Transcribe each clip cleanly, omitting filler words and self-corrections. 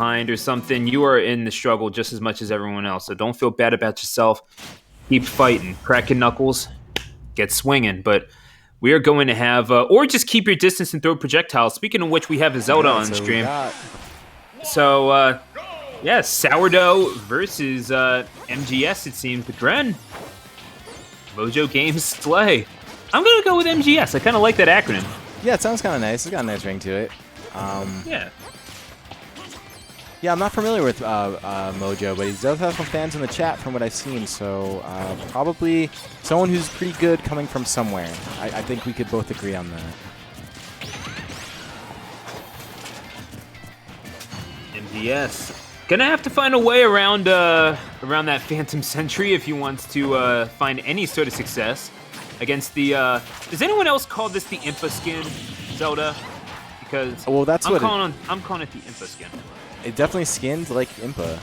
or something, you are in the struggle just as much as everyone else. So don't feel bad about yourself. Keep fighting. Crack your knuckles. Get swinging. But we are going to have, or just keep your distance and throw projectiles. Speaking of which, we have a Zelda All right, on so stream. we got So, yeah, SaurDeux versus MGS, it seems. But Gren, MojoGameSlay. I'm going to go with MGS. I kind of like that acronym. Yeah, it sounds kind of nice. It's got a nice ring to it. Yeah. Yeah, I'm not familiar with Mojo, but he does have some fans in the chat from what I've seen, so probably someone who's pretty good coming from somewhere. I think we could both agree on that. MGS. Gonna have to find a way around around that Phantom Sentry if he wants to find any sort of success against the... does anyone else call this the Impa skin, Zelda? Because well, that's I'm calling it the Impa skin. It definitely skinned like Impa.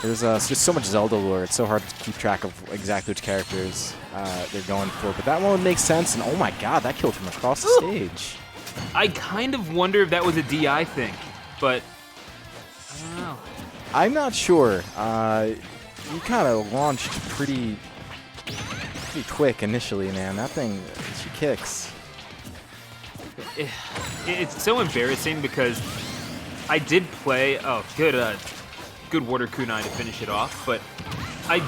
There's just so much Zelda lore. It's so hard to keep track of exactly which characters they're going for. But that one makes sense. And oh my god, that killed from across the stage. I kind of wonder if that was a DI thing, but I don't know. I'm not sure. You kind of launched pretty quick initially, man. That thing, she kicks. It's so embarrassing because I did play. Oh, good water kunai to finish it off. But I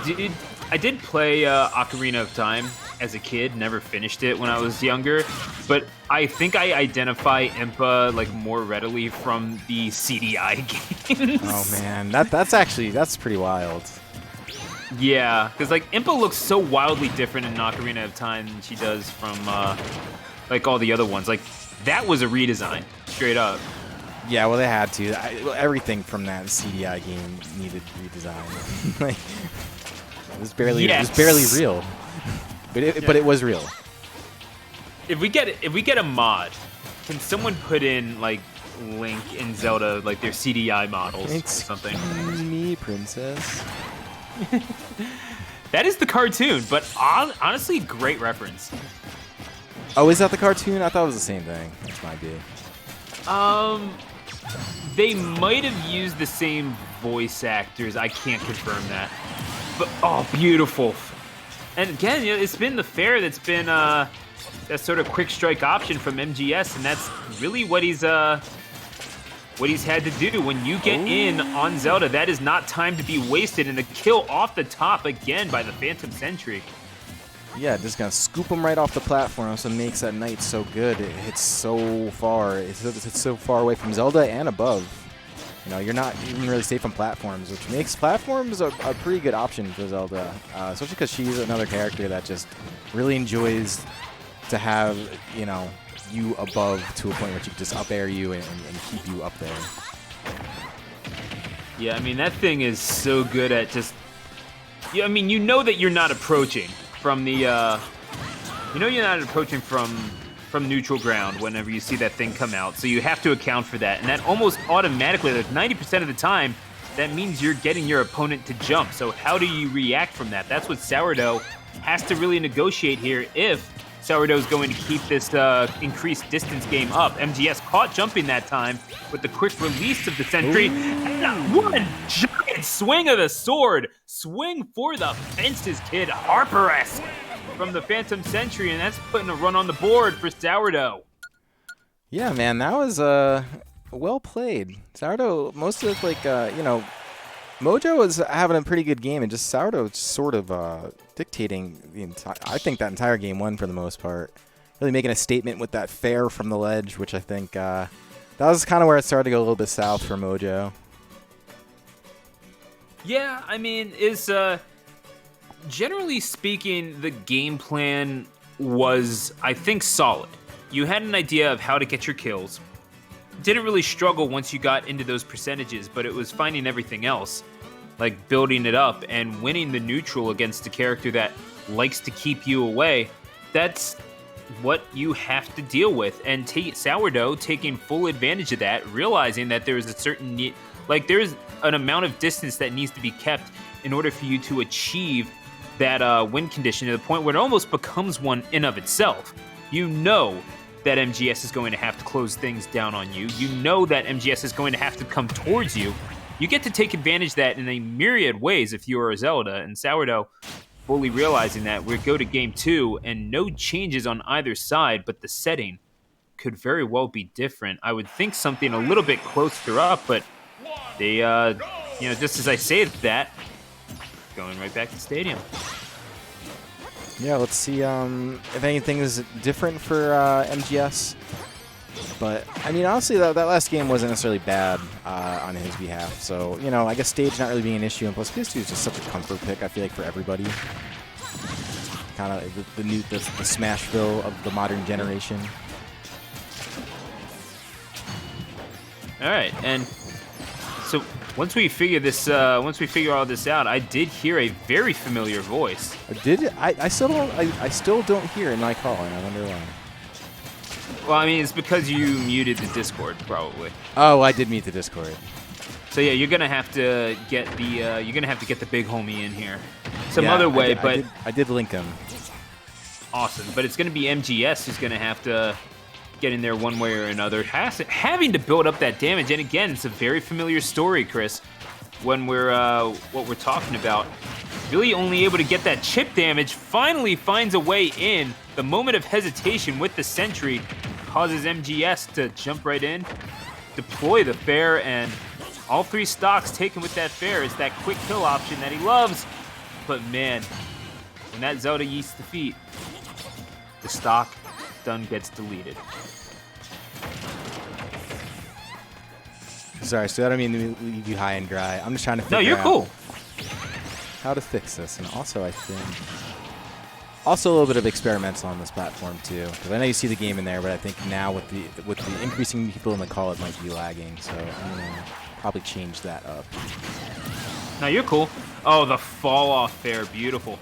did play Ocarina of Time as a kid. Never finished it when I was younger. But I think I identify Impa like more readily from the CDI games. Oh man, that's pretty wild. Yeah, because like Impa looks so wildly different in Ocarina of Time than she does from like all the other ones. Like that was a redesign, straight up. Yeah, well, they had to. Everything from that CDI game needed redesign. Like, it was barely real, but it was real. If we get a mod, can someone put in like Link and Zelda like their CDI models or something? Excuse me, princess. That is the cartoon, but honestly, great reference. Oh, is that the cartoon? I thought it was the same thing. That might be. They might have used the same voice actors. I can't confirm that. But, oh, beautiful. And again, you know, it's been the fair that's been that sort of quick strike option from MGS, and that's really what he's had to do. When you get in on Zelda, that is not time to be wasted, and the kill off the top again by the Phantom Sentry. Yeah, just gonna scoop him right off the platform. That's what makes that knight so good. It hits so far. It's so far away from Zelda and above. You know, you're not even really safe on platforms, which makes platforms a pretty good option for Zelda, especially because she's another character that just really enjoys to have, you know, you above to a point where she can just up air you and keep you up there. Yeah, I mean, that thing is so good at just... Yeah, I mean, you know that you're not approaching from the... you know you're not approaching from neutral ground whenever you see that thing come out, so you have to account for that. And that almost automatically, like 90% of the time, that means you're getting your opponent to jump. So how do you react from that? That's what SaurDeux has to really negotiate here if SaurDeux is going to keep this increased distance game up. MGS caught jumping that time with the quick release of the Sentry. And one giant swing of the sword. Swing for the fences, kid. Harper-esque from the Phantom Sentry, and that's putting a run on the board for SaurDeux. Yeah, man, that was well played. SaurDeux, most of like you know, Mojo was having a pretty good game, and just SaurDeux sort of dictating the entire. I think that entire game won for the most part. Really making a statement with that fair from the ledge, which I think that was kind of where it started to go a little bit south for Mojo. Yeah, I mean, is generally speaking, the game plan was, I think, solid. You had an idea of how to get your kills. Didn't really struggle once you got into those percentages, but it was finding everything else, like building it up and winning the neutral against a character that likes to keep you away. That's what you have to deal with. And SaurDeux taking full advantage of that, realizing that there is a certain need, like there's an amount of distance that needs to be kept in order for you to achieve that win condition to the point where it almost becomes one in of itself. You know that MGS is going to have to close things down on you. You know that MGS is going to have to come towards you. You get to take advantage of that in a myriad ways if you are a Zelda. And SaurDeux, fully realizing that, we go to game 2, and no changes on either side, but the setting could very well be different. I would think something a little bit closer up, but they, just as I say that, going right back to stadium. Yeah, let's see if anything is different for MGS. But, I mean, honestly, that last game wasn't necessarily bad on his behalf. So, I guess stage not really being an issue. And plus, PS2 is just such a comfort pick, I feel like, for everybody. Kind of the Smashville of the modern generation. All right, and so once we figure all this out, I did hear a very familiar voice. I still don't hear it in my calling. I wonder why. Well, I mean, it's because you muted the Discord, probably. Oh, I did mute the Discord. So yeah, you're gonna have to get the big homie in here some other way. But I did link him. Awesome, but it's gonna be MGS who's gonna have to get in there one way or another, having to build up that damage. And again, it's a very familiar story, Chris, when we're what we're talking about. Really only able to get that chip damage, finally finds a way in. The moment of hesitation with the sentry causes MGS to jump right in, deploy the fair, and all 3 stocks taken with that fair is that quick kill option that he loves. But man, when that Zelda yeets the feet, the stock stun gets deleted. Sorry, so I don't mean to leave you high and dry. I'm just trying to figure out. No, you're cool. How to fix this. And also, I think, a little bit of experimental on this platform too, because I know you see the game in there, but I think now with the increasing people in the call, it might be lagging. So I'm gonna probably change that up. No, you're cool. Oh, the fall off fair, beautiful.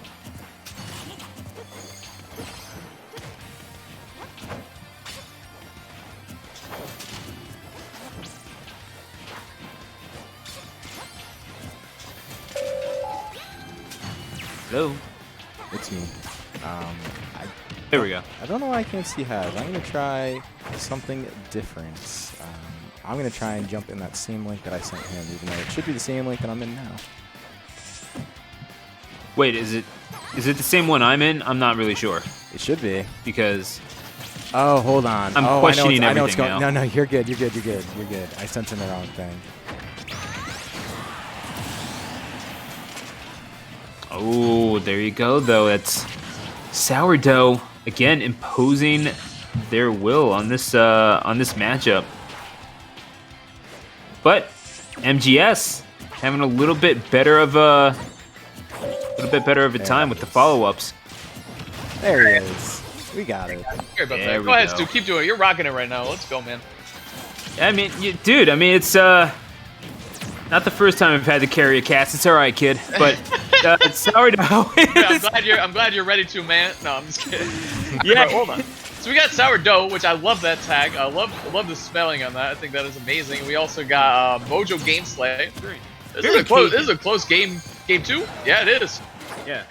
Hello. It's me. There we go. I don't know why I can't see Haz. I'm going to try something different. I'm going to try and jump in that same link that I sent him, even though it should be the same link that I'm in now. Wait, is it the same one I'm in? I'm not really sure. It should be. Because... Oh, hold on. I'm questioning everything. I know what's going on. No, you're good. You're good. I sent him the wrong thing. Oh, there you go, though. That's SaurDeux again imposing their will on this matchup. But MGS having a little bit better of a time with the follow-ups. There he is. We got it. Sorry about that. Go ahead, Stu. Keep doing it. You're rocking it right now. Let's go, man. I mean, dude. I mean, it's not the first time I've had to carry a cast. It's all right, kid. But it's SaurDeux. Yeah, I'm glad you're ready to, man. No, I'm just kidding. Yeah. Right, hold on. So we got SaurDeux, which I love that tag. I love the spelling on that. I think that is amazing. We also got MojoGameSlay. This is a close game. Game 2? Yeah, it is. Yeah.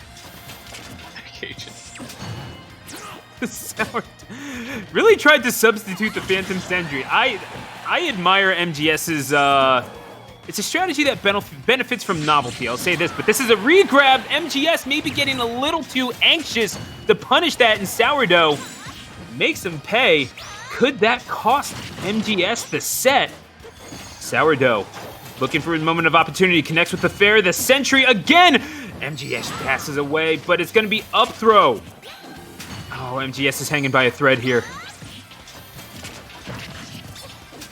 Really tried to substitute the Phantom Sentry. I admire MGS's. It's a strategy that benefits from novelty, I'll say this, but this is a regrab. MGS maybe getting a little too anxious to punish that, and SaurDeux makes him pay. Could that cost MGS the set? SaurDeux looking for his moment of opportunity, connects with the fair, the sentry again. MGS passes away, but it's going to be up throw. Oh, MGS is hanging by a thread here.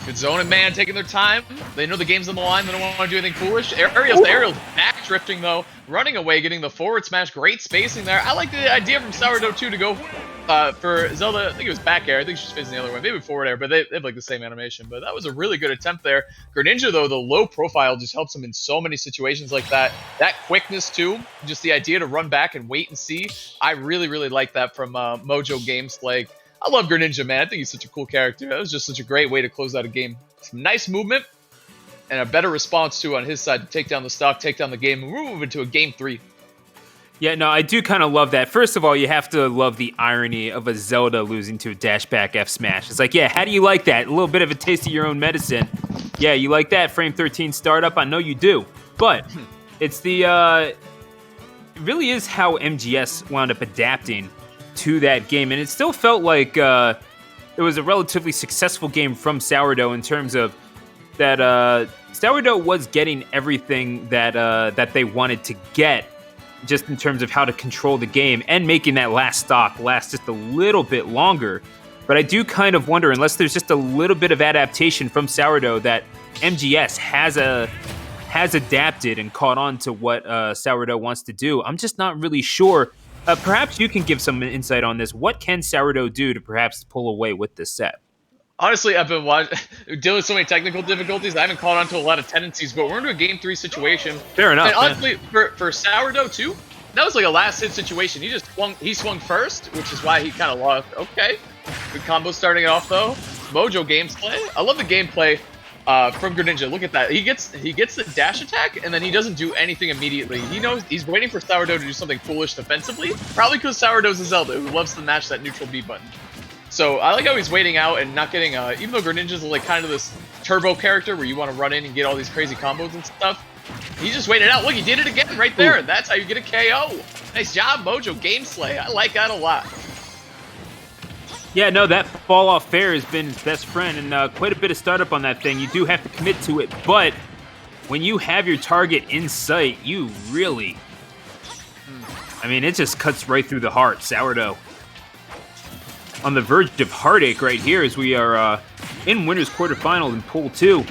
Good zoning, man, taking their time. They know the game's on the line. They don't want to do anything foolish. Aerial's back drifting, though. Running away, getting the forward smash. Great spacing there. I like the idea from SaurDeux, too, to go for Zelda. I think it was back air. I think she's facing the other way. Maybe forward air, but they have like the same animation. But that was a really good attempt there. Greninja, though, the low profile just helps him in so many situations like that. That quickness, too. Just the idea to run back and wait and see. I really, really like that from MojoGameSlay. I love Greninja, man. I think he's such a cool character. That was just such a great way to close out a game. Some nice movement and a better response, too, on his side to take down the stock, take down the game, and we're moving to a game 3. Yeah, no, I do kind of love that. First of all, you have to love the irony of a Zelda losing to a dash back F smash. It's like, yeah, how do you like that? A little bit of a taste of your own medicine. Yeah, you like that frame 13 startup? I know you do. But it's the, it really is how MGS wound up adapting to that game. And it still felt like it was a relatively successful game from SaurDeux in terms of that SaurDeux was getting everything that they wanted to get, just in terms of how to control the game and making that last stock last just a little bit longer. But I do kind of wonder, unless there's just a little bit of adaptation from SaurDeux, that MGS has adapted and caught on to what SaurDeux wants to do. I'm just not really sure. Perhaps you can give some insight on this. What can SaurDeux do to perhaps pull away with this set? Honestly, I've been dealing with so many technical difficulties. I haven't caught on to a lot of tendencies, but we're into a game 3 situation. Fair enough. And honestly, for SaurDeux too, that was like a last hit situation. He swung first, which is why he kind of lost. Okay, good combo starting it off though. MojoGameSlay. I love the gameplay from Greninja. Look at that. He gets the dash attack, and then he doesn't do anything immediately. He knows he's waiting for SaurDeux to do something foolish defensively. Probably because SaurDeux's a Zelda who loves to mash that neutral B button. So I like how he's waiting out and not getting, even though Greninja's like kind of this turbo character where you want to run in and get all these crazy combos and stuff, he's just waiting out. Look, he did it again right there. Ooh. That's how you get a KO. Nice job, MojoGameSlay. I like that a lot. Yeah, no, that fall off fair has been his best friend, and quite a bit of startup on that thing. You do have to commit to it, but when you have your target in sight, you really, I mean, it just cuts right through the heart. SaurDeux on the verge of heartache right here as we are in winners quarterfinal in pool 2.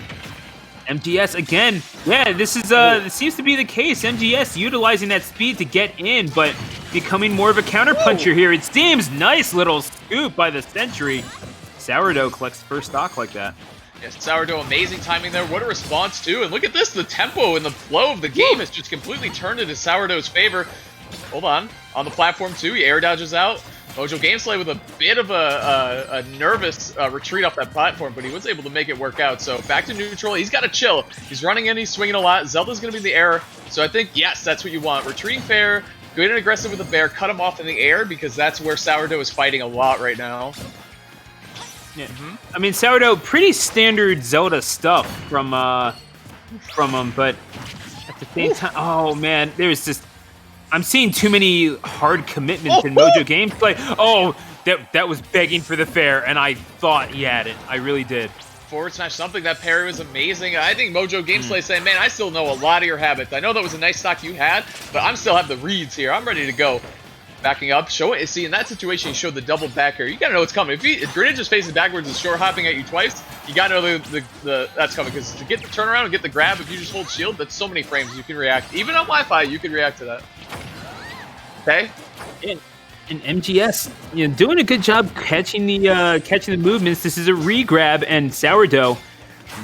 MGS again. Yeah, this is it seems to be the case. MGS utilizing that speed to get in, but becoming more of a counterpuncher here. It seems. Nice little scoop by the Sentry. SaurDeux collects first stock like that. Yes, SaurDeux, amazing timing there. What a response too. And look at this, the tempo and the flow of the game has just completely turned into SaurDeux's favor. Hold on the platform too. He air dodges out. MojoGameSlay with a bit of a nervous retreat off that platform, but he was able to make it work out. So back to neutral. He's got to chill. He's running in. He's swinging a lot. Zelda's going to be in the air. So I think, yes, that's what you want. Retreating fair, good and aggressive with the bear. Cut him off in the air because that's where SaurDeux is fighting a lot right now. Yeah. I mean, SaurDeux, pretty standard Zelda stuff from him, but at the same time, oh man, there's just, I'm seeing too many hard commitments in MojoGameSlay. Oh, that was begging for the fair, and I thought he had it. I really did. Forward smash something. That parry was amazing. I think MojoGameSlay saying, man, I still know a lot of your habits. I know that was a nice stock you had, but I'm still have the reads here. I'm ready to go. Backing up, show it. See, in that situation, he showed the double back air. You gotta know what's coming. If Greninja's facing backwards and short hopping at you twice, you gotta know that's coming. Because to get the turnaround and get the grab, if you just hold shield, that's so many frames you can react. Even on Wi-Fi, you can react to that. Okay. And MGS, you know, doing a good job catching the movements. This is a re-grab, and SaurDeux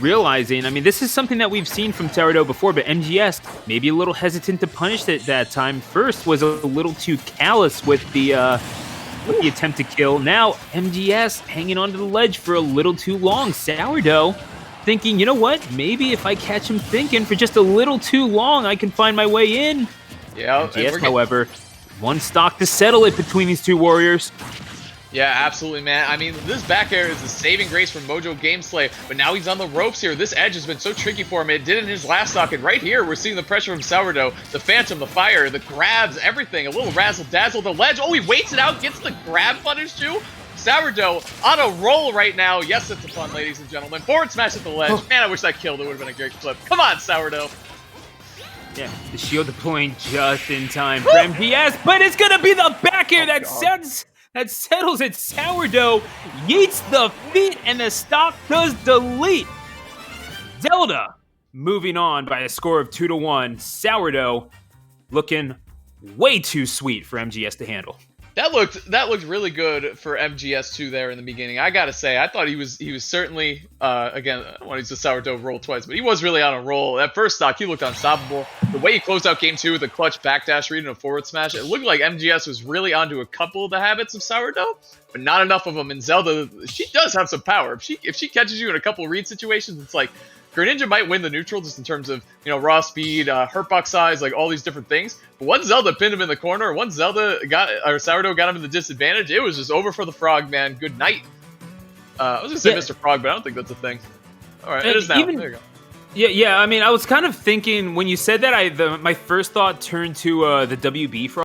realizing, I mean, this is something that we've seen from SaurDeux before, but MGS maybe a little hesitant to punish it that time. First was a little too callous with the attempt to kill. Now MGS hanging onto the ledge for a little too long. SaurDeux thinking, you know what? Maybe if I catch him thinking for just a little too long, I can find my way in. Yeah. MGS, however, one stock to settle it between these two warriors. Yeah, absolutely, man. I mean, this back air is the saving grace from MojoGameSlay, but now he's on the ropes here. This edge has been so tricky for him. It did in his last stock, and right here, we're seeing the pressure from SaurDeux, the Phantom, the fire, the grabs, everything. A little razzle-dazzle, the ledge. Oh, he waits it out, gets the grab punish, too. SaurDeux on a roll right now. Yes, it's a fun, ladies and gentlemen. Forward smash at the ledge. Man, I wish that killed. It would have been a great clip. Come on, SaurDeux. Yeah, the shield deploying just in time for MGS, but it's going to be the back air that settles it. SaurDeux yeets the feet, and the stock does delete. Zelda moving on by a score of 2-1. SaurDeux looking way too sweet for MGS to handle. That looked really good for MGS2 there in the beginning. I gotta say, I thought he was certainly again, I don't want to use the SaurDeux roll twice, but he was really on a roll. That first stock, he looked unstoppable. The way he closed out game 2 with a clutch backdash read and a forward smash, it looked like MGS was really onto a couple of the habits of SaurDeux, but not enough of them. And Zelda, she does have some power. If she catches you in a couple of read situations, it's like, Greninja might win the neutral just in terms of, you know, raw speed, hurtbox size, like all these different things. But once Zelda pinned him in the corner, once Zelda SaurDeux got him in the disadvantage, it was just over for the Frog, man. Good night. I was gonna say Mr. Frog, but I don't think that's a thing. All right, it is now. There you go. Yeah. I mean, I was kind of thinking when you said that, my first thought turned to the WB Frog.